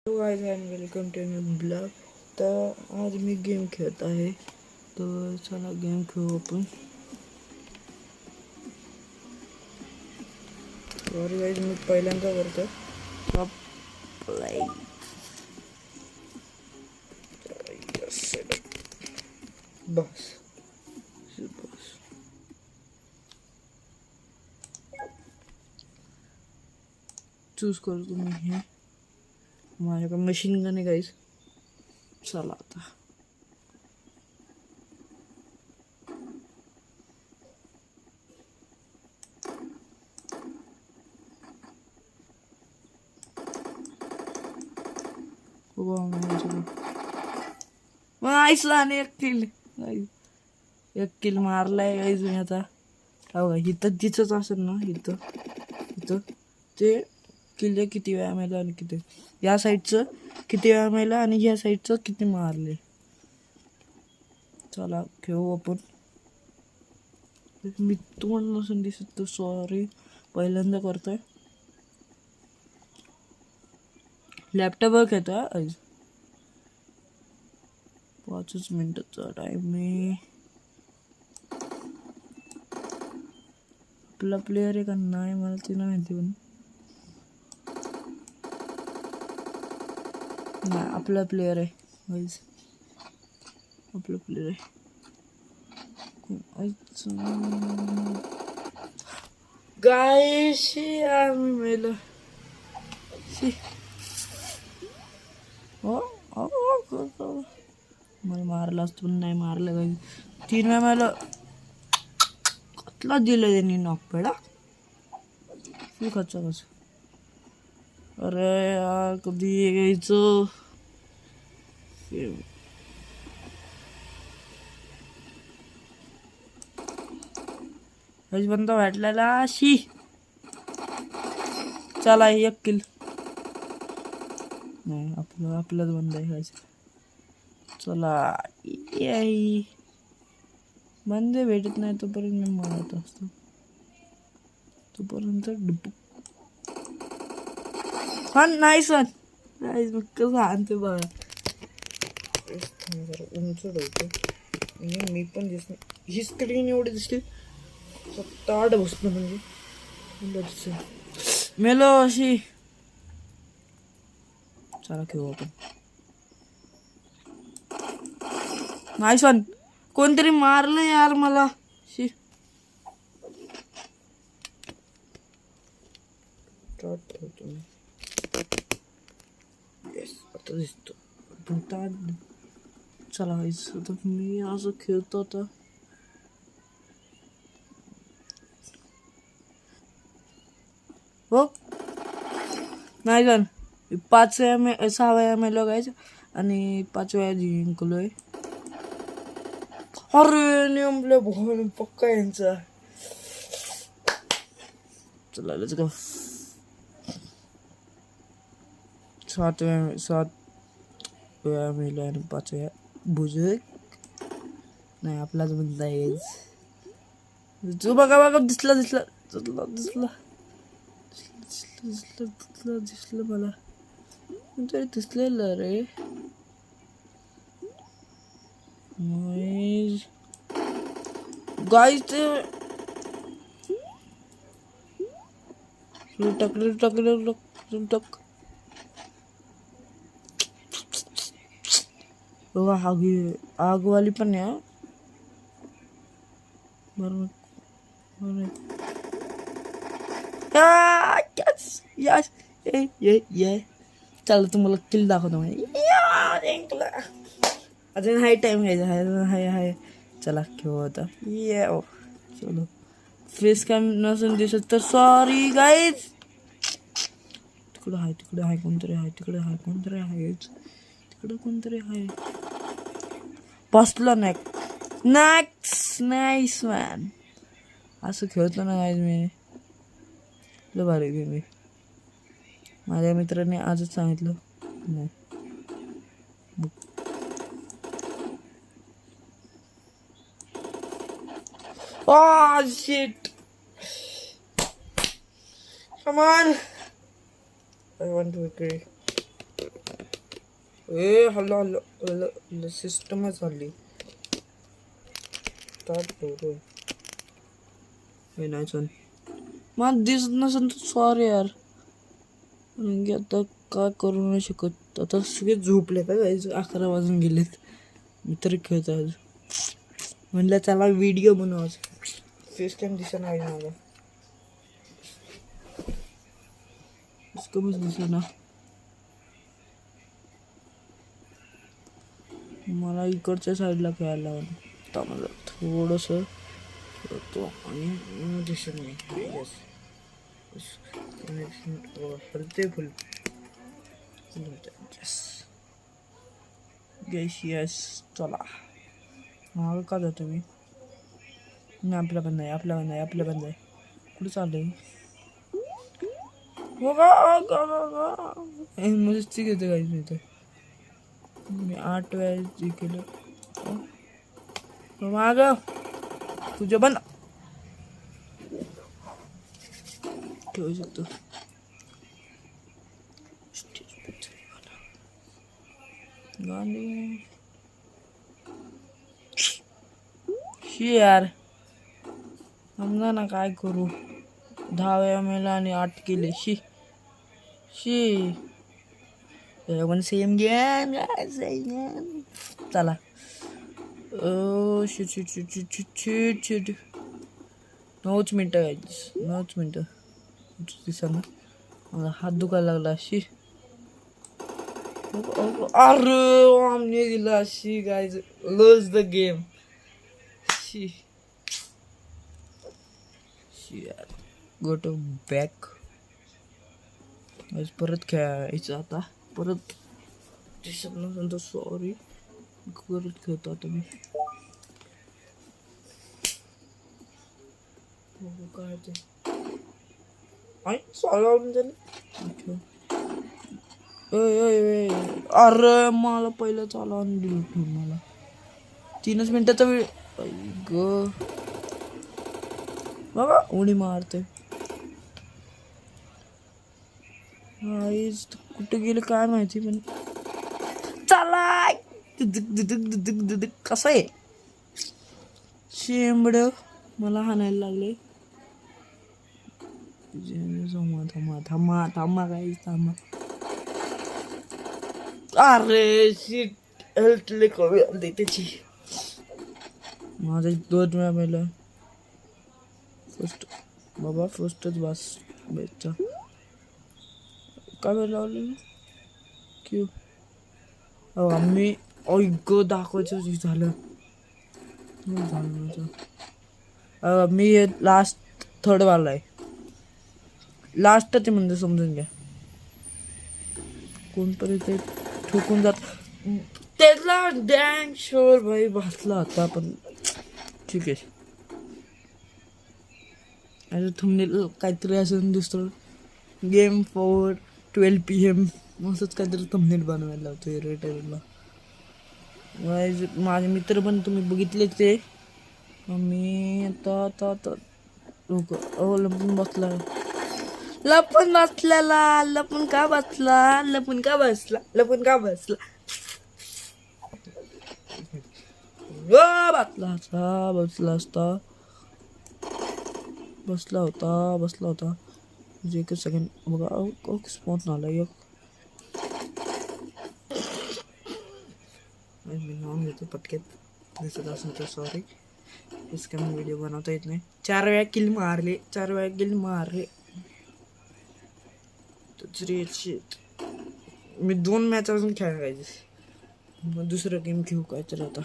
Guys and welcome to new blog. तर आज मी game खेळत आहे. तर चला गेम खेळू आपण. सॉरी गाइस, मी पहिल्यांदा करतो. प्ले बस बस चूज करतो मी. हे माझ्याकडे मशीन गन आहे गाइस. चला आता आणि एक किल मारलाय गाइस मी आता. हो इथं जिथंच असेल ना, इथं इथं ते किल्ले किती वेळा मेला आणि किती या साईडचं किती वेळा मेला आणि या साईडचं किती मारले. चला खेळू आपण. मी तोंड नसून दिसत तर सॉरी, पहिल्यांदा करतोय. लॅपटॉपवर खेळतोय आज. 5 मिनिटाचा टाइम आहे. आपला प्लेअर आहे का नाही मला ते नाही माहिती, पण नाही आपला प्लेअर आहे गाइस. आपला प्लेअर आहे. गाइस आम्ही मेलो. मला मारला असतो पण नाही मारलं गाइस. 3 वेळा मला कतला दिलं त्यांनी नॉक पेडा. कसं अरे यार कधी यायचं. बंदा भेटलेला शी. चला एक किल. नाही आपलाच बंदा आहे. चला याई बंदे भेटत नाही तोपर्यंत मी मारत असतो. तोपर्यंत डुबू. हा नाईस वन. नाईस. मग कसं आणते बघा. उंच ठेवतो म्हणजे मी पण दिसणार. ही स्क्रीन एवढी दिसली ताड बसतो म्हणजे मेलो अशी. चला खेळू आपण. Nice one. कोणतरी मारलं यार मला. शी ठेवतो. येस आता दिसतो. चला आता मी असं खेळतो आता. हो नाही जाण 5 वेळा 6 वेळा मेलो गायच आणि 5 वेळा जिंकलोय. अरे नेमले भोन पक्का यांचा. चला लेट्स गो. 7 वेळा मेलो आणि 5 वेळा बुजुर्ग नाही आपलाच बंदा आहे. जो बघा दिसला मला तरी दिसलेलं रे. गाइस ते टक आगवाली पण आहे. बरोबर यस ये चला तुम्हाला किल दाखवतो. अजून हाय टाइम घ्यायचा. हाय चला खेळू आता. ये चलो फेस कॅम नसून दिसत तर सॉरी गाईज. तिकडे हाय कोणतरी आहे. तिकडे कोणतरी आहे. बसला नेक्स्ट नाईस मॅन. असं खेळतो ना गाईज मी. लय भारी गेम आहे. माझ्या मित्राने आजच सांगितलं. नाही oh shit, come on, I want to agree. हल्लो हल्लो हल्लो हल्लो सिस्टमच हल्ली स्टार्ट करू हे नाही चल मला दिसत नसेल तर सॉरी यार म्हणजे आता काय करू नाही शकत आता सगळे झोपले का जायचं 11 वाजून गेलेत मी तरी खेळतो आज म्हणलं चला व्हिडिओ बनवू आज फेस कॅम दिसत नाही मला कमीच दिसत ना मला इकडच्या साईडला खेळायला हवं आता मला थोडंसं तो आणि दिसत नाही यस हलते फुल यस यस चला मागं का जातो मी नाही आपल्या बंद आहे आपल्या बंद आहे आपल्या बंद आहे कुठं चाललंय मस्ती घेते काही नाही तर मी 8 वेळा केलं माग तुझ्या बंद ठेवू शकतो गाणी शी यार समजा ना काय करू 10 वेळा मेला आणि 8 केले शी शी पण सेम गेम चला shit shit shit shit shit shit shit 9 मिनटं गायच 9 मिनटं दिसा ना मला हात दुखायला लागला शी अरे आमने दिला शी गायज लॉस द गेम शी शी यार गो टू बॅक आज परत खेळायचं आता परत दिसत नसेल तर सॉरी परत खेळतो आता मी काय ते चालवून झालं अरे मला पहिलं चालवून दिलं मला 3 मिनिटाचा वेळ ग बघा उडी मारते कुठे गेलं काय माहिती पण चला कसं आहे शेंबड मला हाणायला लागले थांबा थांबा थांबा थांबा काही थांबा अरे शीट हेल्थ लय कमी आली त्याची माझं 2 वेळा मेलं फर्स्ट बाबा फर्स्टच बस बेस्टचा काय वेळ लावलं क्यू आम्ही ऐक दाखवायचं झालं मी हे लास्ट 3rd वाला आहे लास्ट ते म्हणजे समजून घ्या कोणतरी ते ठोकून जात त्याला डॅंग शुअर भाई बसला होता पण ठीक आहे आणि थंबनेल काहीतरी असं दुसरं गेम फॉर 12 PM असंच काहीतरी थंबनेल बनवायला लावतो रेटरला माझे मित्र पण तुम्ही बघितले ते मी आता लपून बसला लपून का बसला बसला होता म्हणजे 1 सेकंड बघा स्पॉट आला एक मी नाव घेतो पटक्यात दिसत असेल तर सॉरी इसका मी व्हिडिओ बनवता येत नाही 4 वेळा किल मारले मी 2 मॅच अजून खेळायचे मग दुसरं गेम खेळू काय तर आता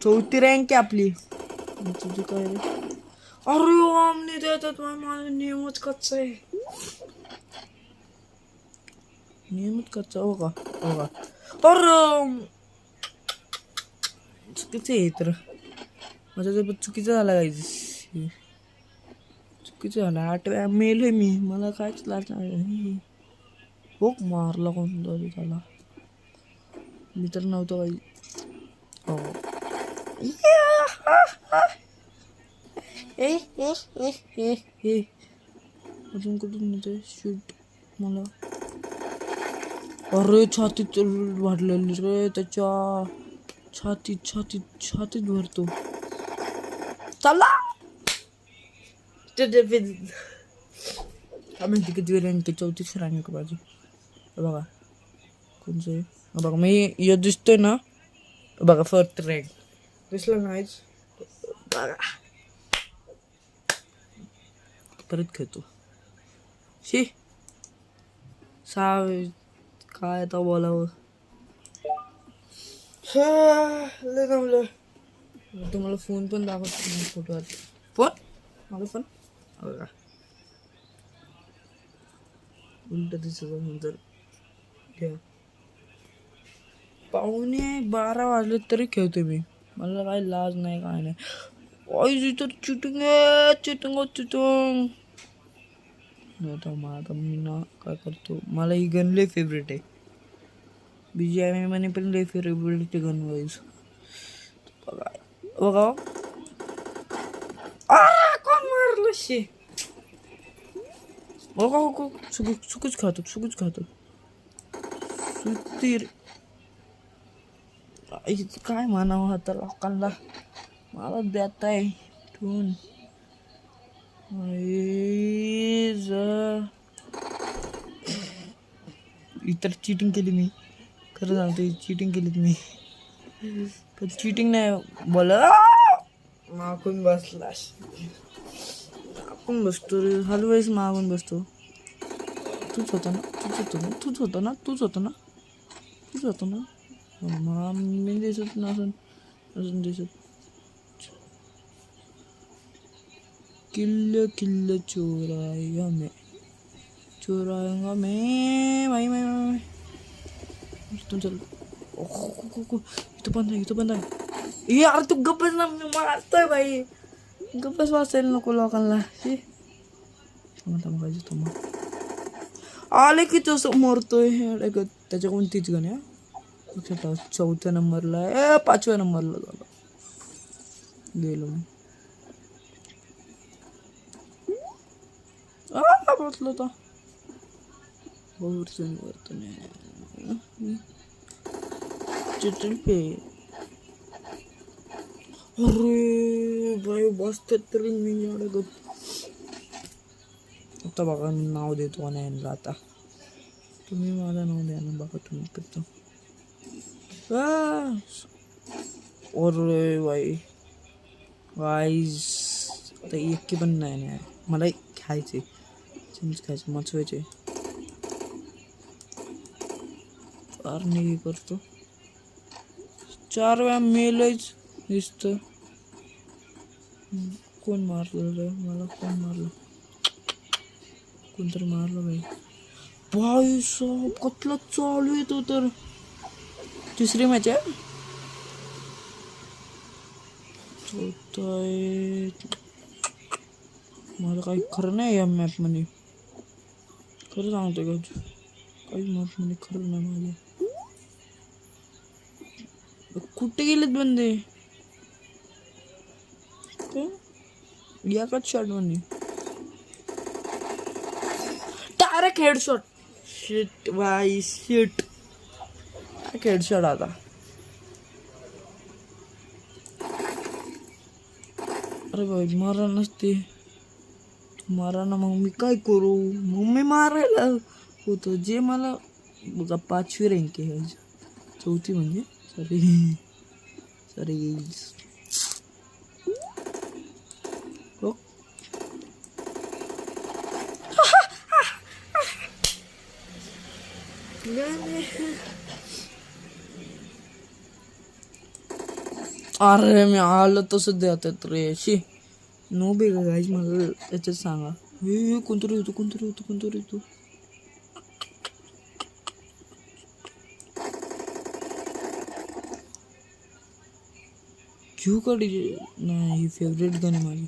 4थी रँक आहे आपली तुझी काय रे अरे आमने देतात माझा नियमच कच्चा आहे हो का अरे चुकीचं आहे तर माझं चुकीचं झालं काय चुकीचं झालं 8 वेळा मेलोय मी मला कायच लागणार हो मारला कोणतरी त्याला मी तर नव्हतो काही हो अजून कुठून येते शूट मला. अरे छातीत वाढलेली रे त्याच्या, छातीत भरतो. चला आम्ही किती रँक 34 रँक माझी. बघा कोणचं आहे बघा, मी हे दिसतोय ना बघा, फर्स्ट रँक दिसलं नाहीच. बघा परत खेळतो. शी काय आता बोलावं. लय जमलं. तुम्हाला फोन पण दाखवतो फोटो. फोन माझा फोन बघा उलट दिसत नंतर घ्या. 11:15 वाजले तरी खेळतो मी. मला काही लाज नाही काय नाही. तर चिटिंग आता मी ना काय करतो, मला ही गन लय फेवरेट आहे. BGMI मध्ये पण लय फेवरेट गन वाईज. बघा कोण मारलं शे. बघा चुकूच खातो सुतीर. काय म्हणावं आता लोकांना, मला देत आहे ठेवून. इतर चिटिंग केली मी, खरं सांगतो चिटिंग केली मी. पण चिटिंग नाही बोला. मागून बसला आपण बसतो रे हलवाईस, मागून बसतो. तूच होता ना मी दिसत नसून दिसत. किल्ल चोराएगा मैं माई चल. इथं बंद आहे. यार तू गप्पच ना, मारतोय भाई. गप्पच वाचायला नको लोकांना. आले की तो मरतोय. त्याच्या कोणतीच गण आहे लक्षात ठेवा. 4थ्या नंबरला आहे, 5व्या नंबरला झाला गेलो मी. बसलो होता चिटिंग पे. अरे भाई बसते तरी मी अडगत. आता बघा मी नाव देतो नाही आता. तुम्ही माझं नाव द्या ना बघा तुम्ही करतो. अरे भाई गाईज आता एक पण नाही मला खायचे खायचे मचवायचे. करतो 4 वेळा मेलच दिसतं. कोण मारलं रे मला, कोणतरी मारलं भाई साहब. कतला चालू येतो तर 3री मॅच आहे. मला काही खरं नाही या मॅप मध्ये, खरं सांगतो का काही मॅप मध्ये खरं नाही माझ्या. कुठे गेलेत बंदे. एकाच शॉट मध्ये डायरेक्ट हेडशॉट. शिट भाई शिट. हेडशॉट आता. अरे भाई मारा नसते मारा ना, मग मी काय करू. मग मी मारायला होतो जे मला बघा 5वी रँक आहे. 4थी म्हणजे सॉरी हो. अरे मी आलं तसं देतात रे शी. नो बेगा गाईज मला त्याच्यात सांगा. हे कोणतरी येतो. क्यू काढी नाही फेवरेट गन आहे माझी.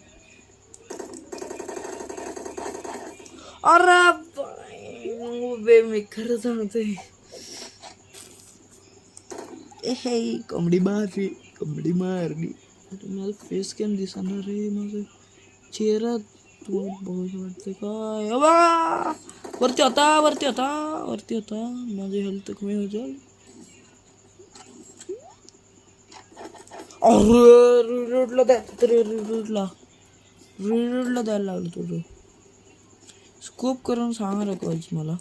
अरे मी खरं सांगतोय कमडी मारली. मला फेस कॅम दिसणार रे माझं. चेहरा तुम्हाला बघू वाटते काय अबा वरती होता माझी हेल्थ कमी हो जाईल. रिलोडला द्यायला लागलं तुझं स्कोप करून सांगा कॉलेज मला.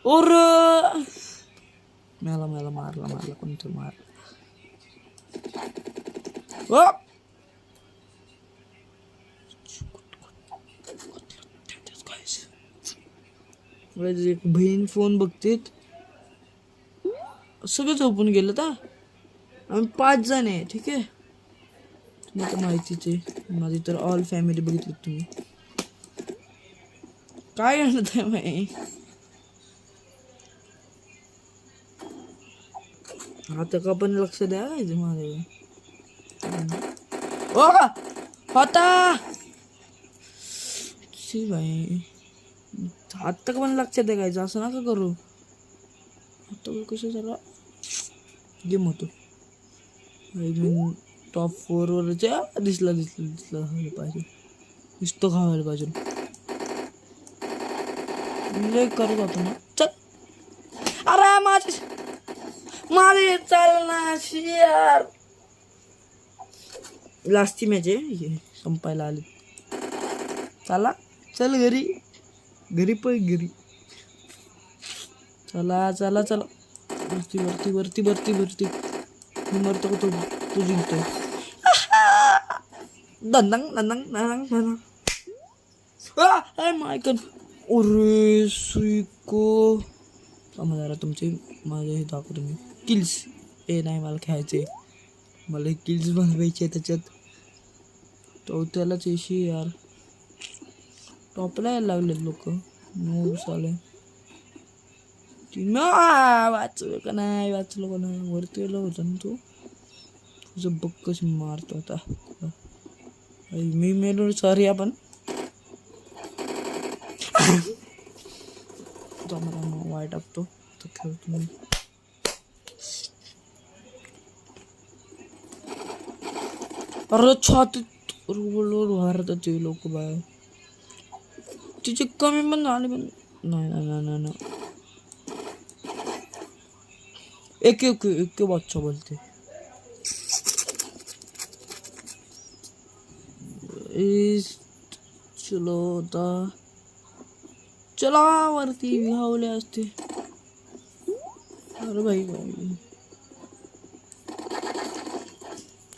और मला मारला कोणतं मारला. एक बहीण फोन बघतेत सगळं झोपून गेलं तर आम्ही 5 जण आहे. ठीक आहे तुम्हाला तर माहितीच आहे माझी तर ऑल फॅमिली बघितली तुम्ही काय म्हणत आहे माही. आता का पण लक्ष द्या माझ्या होता भाई आता का पण लक्ष द्यायचं असं नका करू. आता कसं जरा गेम होतो टॉप 4 वरच्या दिसला पाहिजे नुसतं खावायला पाहिजे लय करत होतो ना. चल अरे माझे चालना यार. लास्टची मॅच आहे संपायला आली. चला चल घरी पण घरी चला वरती मी मरतो का तू जिंकतोय. दंदंग मायकन अरे श्रीको जरा तुमचे माझे हे दाखवतो मी किल्स. नाही मला खेळायचे मला किल्स बनवायचे त्याच्यात तो त्यालाच येशी यार. टॉपला यायला लागलेत लोक मूव्स आले. वाचलो का नाही वरती आलं होतं ना तू तुझं बघ कसं मारतो आता. मी मेलो सॉरी आपण वाय टाकतो तर खेळतो मी. अरे छाती भारताचे लोक बाहेर तिचे कमी पण झाले पण नाही एक बच्चा बोलते. चलो आता चला वरती विहावले असते. अरे भाई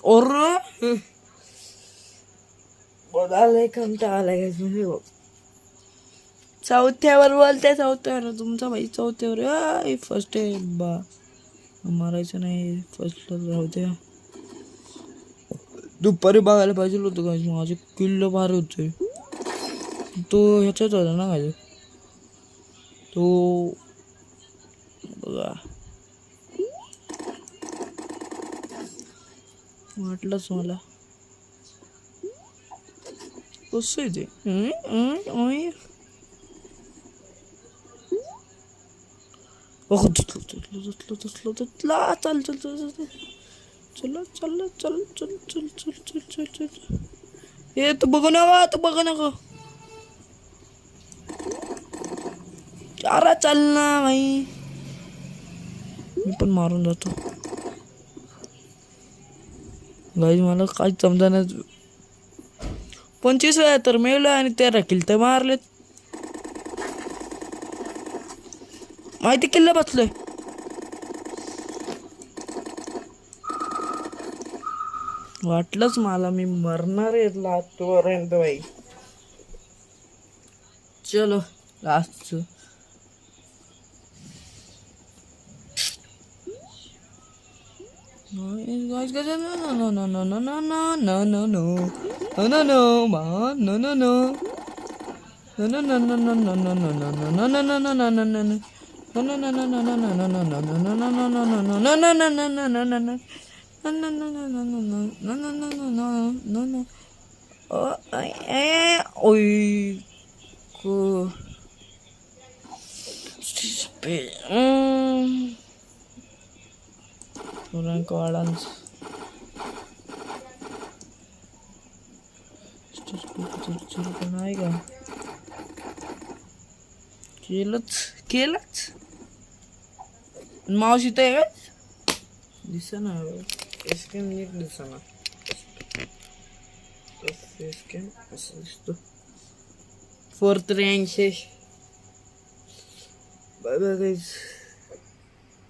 और बोलायला कंटाळा आलाय चौथ्यावर बोलते तुमचा भाई चौथ्यावर फर्स्ट आहे बा मारायचं नाही फर्स्टला राहू द्या. दुपारी बघायला पाहिजे होतं काय माझे किल्लो भारी होते. तो ह्याच्यात होता ना काय तो बघा वाटलंच मला कसं आहे ते. चल हे तू बघू नका अरे चल ना भाई मी पण मारून जातो. गाईज मला काय समजा ना 25 वेळा तर मेलं आणि 13 किल तर मारलेत. माहिती किल्ला बसलोय. वाटलंच मला मी मरणार आहे लातपर्यंत भाई. चलो लास्ट रँक वाढांच पण आहे का केलंच मावशी तर आहे का दिसना स्कॅन नीट दिसना स्कॅन असं दिसतो 483 बाय बाय गाईज